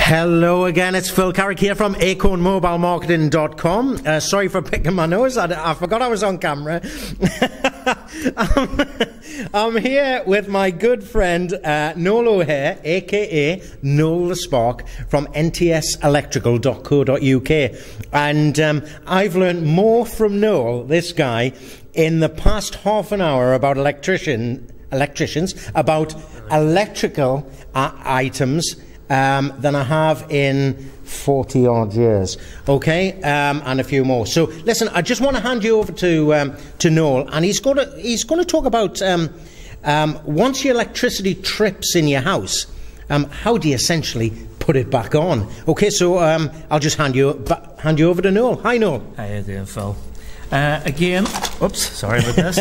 Hello again, it's Phil Carrick here from acornmobilemarketing.com. Sorry for picking my nose, I forgot I was on camera. I'm here with my good friend Noel O'Hare, aka Noel The Spark, from NTS Electrical.co.uk. And I've learned more from Noel, this guy, in the past half an hour about electricians, about electrical items than I have in 40 odd years, okay, and a few more. So listen, I just want to hand you over to Noel, and he's going to talk about once your electricity trips in your house, how do you essentially put it back on? Okay, so I'll just hand you over to Noel. Hi, Noel. How you doing, Phil? Again, oops, sorry about this.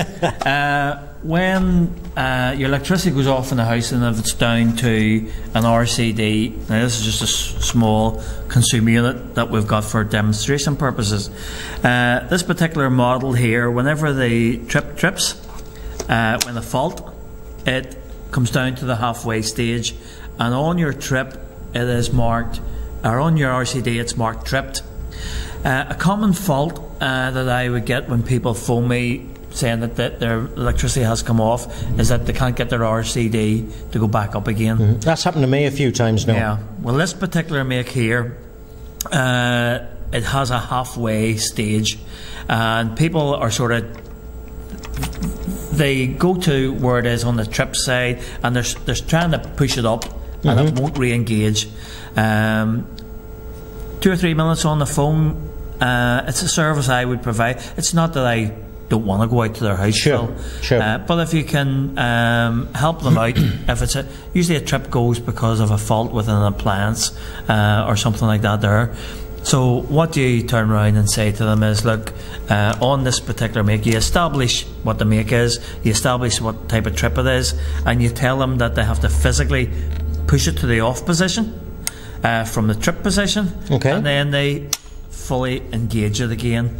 When your electricity goes off in the house, and if it's down to an RCD, now this is just a small consumer unit that we've got for demonstration purposes. This particular model here, whenever the trips, when the fault, it comes down to the halfway stage, and on your trip it is marked, or on your RCD it's marked tripped. A common fault that I would get when people phone me saying that their electricity has come off is that they can't get their RCD to go back up again. Mm-hmm. That's happened to me a few times now. Yeah. Well, this particular make here, it has a halfway stage, and people are sort of, they go to where it is on the trip side, and they're trying to push it up, and it won't re-engage. 2 or 3 minutes on the phone. It's a service I would provide. It's not that I don't want to go out to their house, sure. But if you can help them out, if it's usually a trip goes because of a fault with an appliance or something like that there. So what you turn around and say to them is, look, on this particular make, you establish what the make is, you establish what type of trip it is, and you tell them that they have to physically push it to the off position from the trip position, okay, and then they fully engage it again,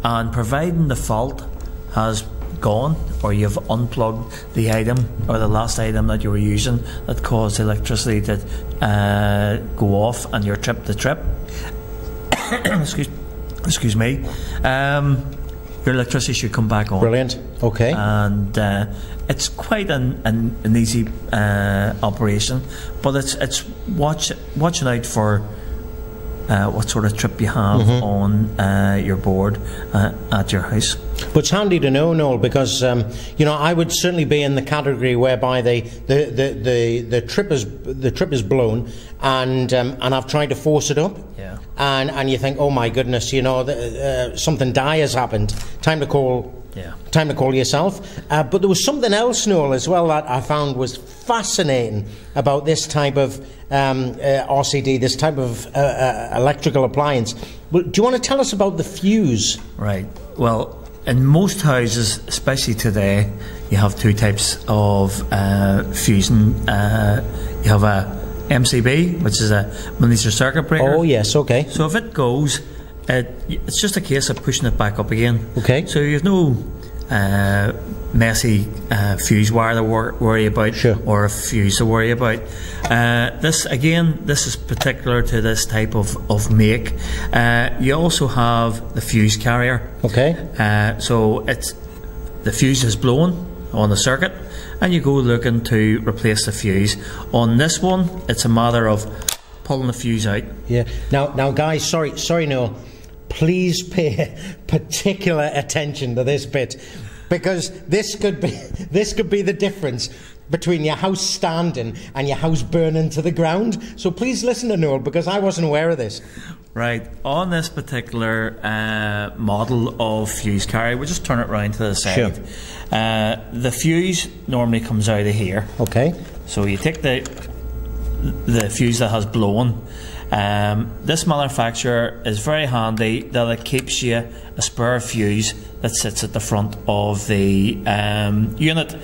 and providing the fault has gone, or you've unplugged the item or the last item that you were using that caused the electricity to go off and your trip to trip, excuse me, your electricity should come back on. Brilliant. Okay. And it's quite an easy operation, but it's watching out for what sort of trip you have on your board at your house. But it's handy to know, Noel, because you know, I would certainly be in the category whereby the trip is blown, and I've tried to force it up. Yeah. And you think, oh my goodness, you know, something dire has happened. Time to call. Yeah. Time to call yourself. But there was something else, Noel, as well, that I found was fascinating about this type of RCD, this type of electrical appliance. Well, do you want to tell us about the fuse? Right. Well, in most houses, especially today, you have two types of fusing. You have a MCB, which is a miniature circuit breaker. Oh yes, okay. So if it goes, it's just a case of pushing it back up again. Okay. So you've no messy fuse wire to worry about, sure, or a fuse to worry about. This is particular to this type of make. You also have the fuse carrier. Okay. So the fuse is blown on the circuit, and you go looking to replace the fuse. On this one, it's a matter of pulling the fuse out. Yeah. Now, guys, sorry, Noel. Please pay particular attention to this bit, because this could be the difference between your house standing and your house burning to the ground. So please listen to Noel, because I wasn't aware of this. Right. On this particular model of fuse carrier, we'll just turn it round to the side. Sure. The fuse normally comes out of here. Okay. So you take the fuse that has blown. This manufacturer is very handy that it keeps you a spare fuse that sits at the front of the unit.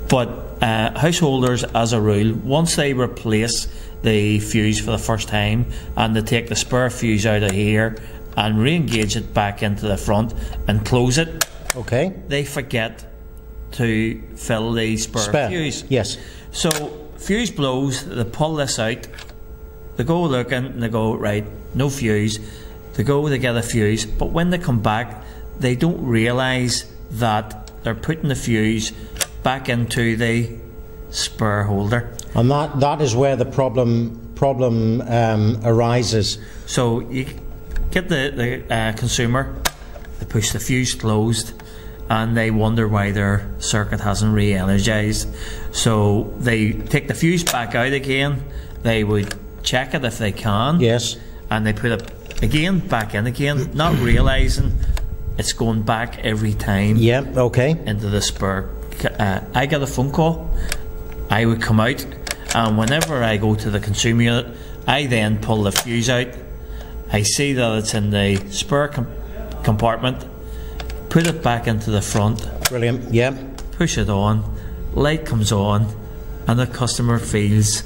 But householders, as a rule, once they replace the fuse for the first time and they take the spare fuse out of here and re-engage it back into the front and close it, okay, they forget to fill the spare fuse. Yes. So fuse blows, they pull this out, they go looking and they go, right, no fuse. They go, they get a fuse, but when they come back, they don't realise that they're putting the fuse back into the spur holder. And that is where the problem arises. So you get the consumer, they push the fuse closed, and they wonder why their circuit hasn't re-energised. So they take the fuse back out again. They would check it if they can. Yes. And they put it again back in again, not realising it's going back every time. Yeah. Okay. Into the spur. I get a phone call. I would come out, and whenever I go to the consumer unit, I then pull the fuse out. I see that it's in the spur compartment. Put it back into the front. Brilliant. Yeah. Push it on. Light comes on, and the customer feels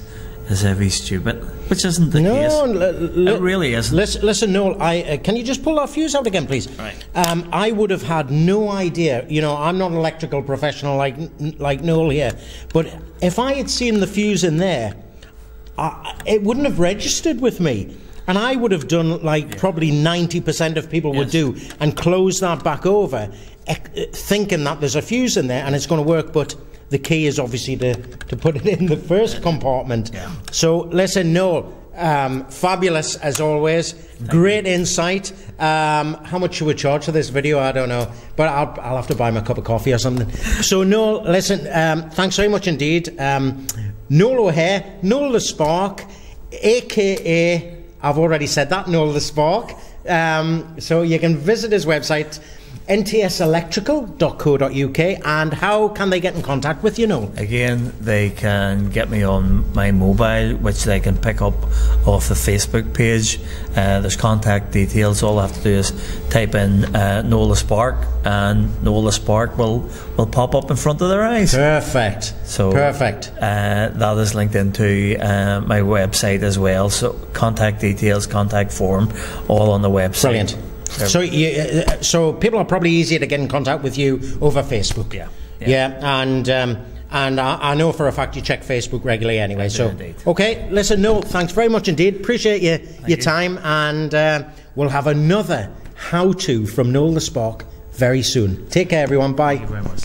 as if he's stupid, which isn't the case. It really isn't. Listen, Noel, can you just pull that fuse out again, please? Right. I would have had no idea. You know, I'm not an electrical professional like Noel here, but if I had seen the fuse in there, it wouldn't have registered with me. And I would have done like probably 90% of people would do, and close that back over, thinking that there's a fuse in there and it's going to work, but the key is obviously to put it in the first compartment. Yeah. So listen, Noel, fabulous as always. Great insight. How much should we charge for this video? I don't know, but I'll have to buy him a cup of coffee or something. So Noel, listen, thanks very much indeed. Noel O'Hare, Noel The Spark, aka, I've already said that, Noel The Spark. So you can visit his website, ntselectrical.co.uk. And how can they get in contact with you, Noel? Again, they can get me on my mobile, which they can pick up off the Facebook page. There's contact details. All I have to do is type in Noel The Spark, and Noel The Spark will pop up in front of their eyes. Perfect. So perfect. That is linked into my website as well. So contact details, contact form, all on the website. Brilliant. So people are probably easier to get in contact with you over Facebook. Yeah. And I know for a fact you check Facebook regularly anyway. So indeed. Okay, listen, Noel, thanks very much indeed. Appreciate your time, and we'll have another how-to from Noel The Spark very soon. Take care, everyone. Bye. Thank you very much.